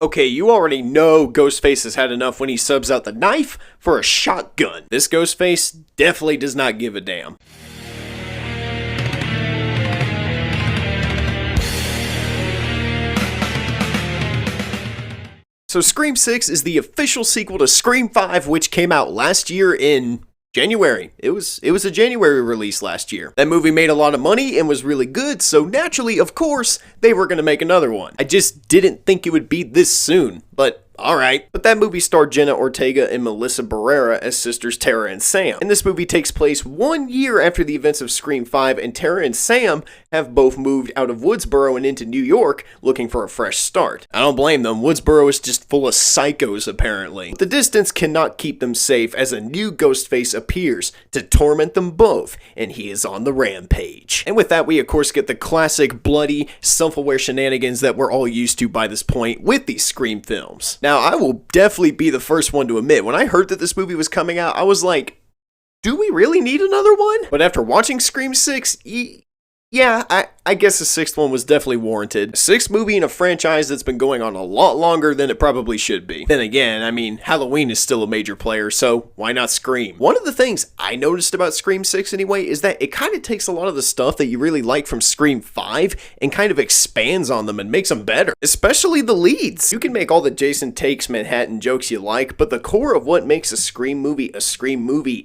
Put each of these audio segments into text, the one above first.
Okay, you already know Ghostface has had enough when he subs out the knife for a shotgun. This Ghostface definitely does not give a damn. So Scream 6 is the official sequel to Scream 5, which came out last year in January. It was a January release last year. That movie made a lot of money and was really good, so naturally, of course, they were going to make another one. I just didn't think it would be this soon, but alright. But that movie starred Jenna Ortega and Melissa Barrera as sisters Tara and Sam. And this movie takes place 1 year after the events of Scream 5, and Tara and Sam have both moved out of Woodsboro and into New York looking for a fresh start. I don't blame them. Woodsboro is just full of psychos, apparently. But the distance cannot keep them safe as a new Ghostface appears to torment them both, and he is on the rampage. And with that, we of course get the classic bloody, self-aware shenanigans that we're all used to by this point with these Scream films. Now, I will definitely be the first one to admit, when I heard that this movie was coming out, I was like, do we really need another one? But after watching Scream 6, yeah, I guess the sixth one was definitely warranted. A sixth movie in a franchise that's been going on a lot longer than it probably should be. Then again, I mean, Halloween is still a major player, so why not Scream? One of the things I noticed about Scream 6 anyway is that it kind of takes a lot of the stuff that you really like from Scream 5 and kind of expands on them and makes them better. Especially the leads. You can make all the Jason Takes Manhattan jokes you like, but the core of what makes a Scream movie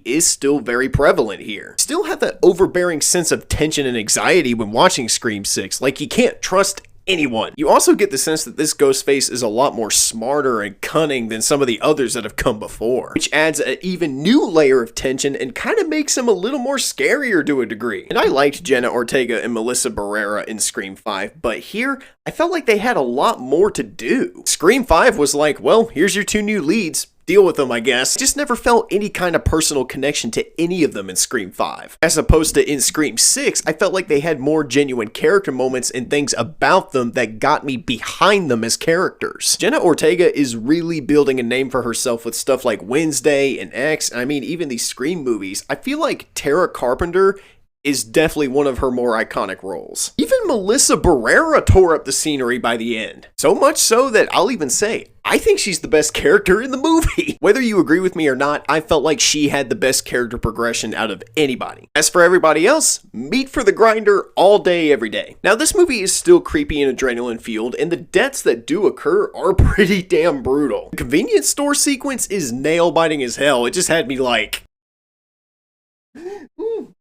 is still very prevalent here. Still have that overbearing sense of tension and anxiety when watching Scream 6, like you can't trust anyone. You also get the sense that this Ghostface is a lot more smarter and cunning than some of the others that have come before, which adds an even new layer of tension and kind of makes him a little more scarier to a degree. And I liked Jenna Ortega and Melissa Barrera in Scream 5, but here, I felt like they had a lot more to do. Scream 5 was like, well, here's your two new leads. Deal with them, I guess. Just never felt any kind of personal connection to any of them in Scream 5. As opposed to in Scream 6, I felt like they had more genuine character moments and things about them that got me behind them as characters. Jenna Ortega is really building a name for herself with stuff like Wednesday and X, and I mean even these Scream movies. I feel like Tara Carpenter is definitely one of her more iconic roles. Even Melissa Barrera tore up the scenery by the end. So much so that I'll even say, I think she's the best character in the movie. Whether you agree with me or not, I felt like she had the best character progression out of anybody. As for everybody else, meat for the grinder all day, every day. Now, this movie is still creepy and adrenaline fueled, and the deaths that do occur are pretty damn brutal. The convenience store sequence is nail biting as hell. It just had me like,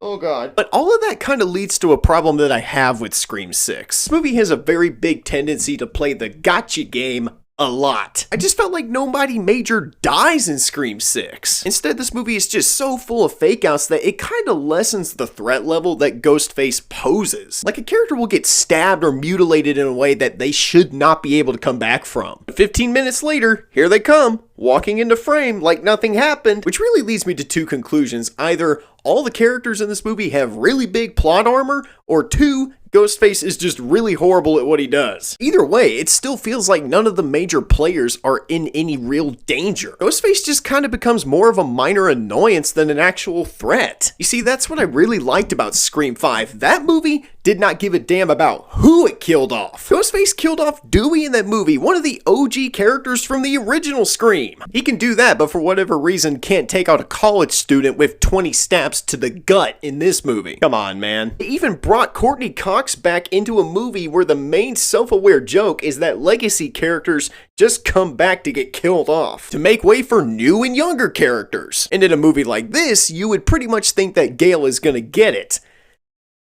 oh god. But all of that kind of leads to a problem that I have with Scream 6. This movie has a very big tendency to play the gotcha game a lot. I just felt like nobody major dies in Scream 6. Instead, this movie is just so full of fake outs that it kind of lessens the threat level that Ghostface poses. Like a character will get stabbed or mutilated in a way that they should not be able to come back from. But 15 minutes later, here they come, walking into frame like nothing happened, which really leads me to two conclusions. Either all the characters in this movie have really big plot armor, or two, Ghostface is just really horrible at what he does. Either way, it still feels like none of the major players are in any real danger. Ghostface just kind of becomes more of a minor annoyance than an actual threat. You see, that's what I really liked about Scream 5. That movie did not give a damn about who it killed off. Ghostface killed off Dewey in that movie, one of the OG characters from the original Scream. He can do that, but for whatever reason can't take out a college student with 20 stabs to the gut in this movie. Come on, man. They even brought Courtney Cox back into a movie where the main self-aware joke is that legacy characters just come back to get killed off, to make way for new and younger characters. And in a movie like this, you would pretty much think that Gale is gonna get it.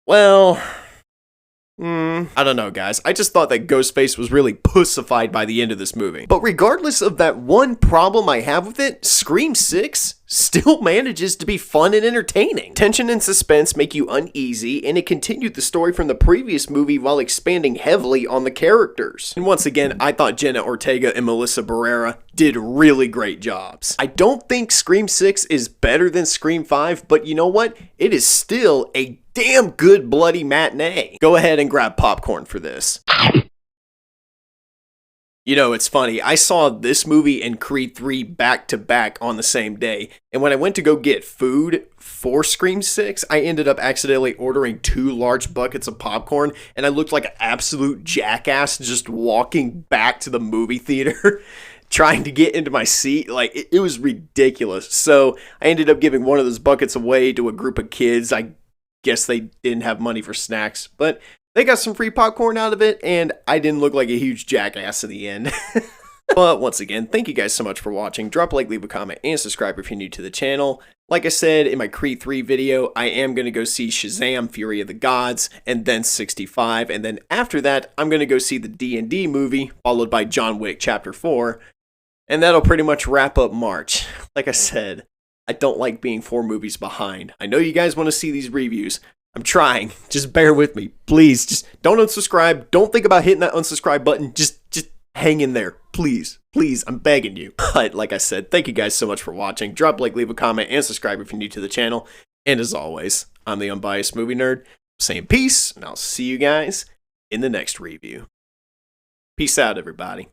Well, I don't know, guys. I just thought that Ghostface was really pussified by the end of this movie. But regardless of that one problem I have with it, Scream 6 still manages to be fun and entertaining. Tension and suspense make you uneasy, and it continued the story from the previous movie while expanding heavily on the characters. And once again, I thought Jenna Ortega and Melissa Barrera did really great jobs. I don't think Scream 6 is better than Scream 5, but you know what? It is still a damn good bloody matinee. Go ahead and grab popcorn for this. You know, it's funny. I saw this movie and Creed 3 back to back on the same day. And when I went to go get food for Scream 6, I ended up accidentally ordering 2 large buckets of popcorn. And I looked like an absolute jackass just walking back to the movie theater, trying to get into my seat. Like, it was ridiculous. So I ended up giving one of those buckets away to a group of kids. I guess they didn't have money for snacks, but they got some free popcorn out of it, and I didn't look like a huge jackass in the end. But once again, thank you guys so much for watching. Drop a like, leave a comment, and subscribe if you're new to the channel. Like I said in my Creed 3 video, I am going to go see Shazam! Fury of the Gods, and then 65, and then after that, I'm going to go see the D&D movie, followed by John Wick Chapter 4, and that'll pretty much wrap up March. Like I said, I don't like being 4 movies behind. I know you guys want to see these reviews. I'm trying. Just bear with me. Please, just don't unsubscribe. Don't think about hitting that unsubscribe button. Just hang in there. Please. Please, I'm begging you. But like I said, thank you guys so much for watching. Drop a like, leave a comment, and subscribe if you're new to the channel. And as always, I'm the Unbiased Movie Nerd, saying peace, and I'll see you guys in the next review. Peace out, everybody.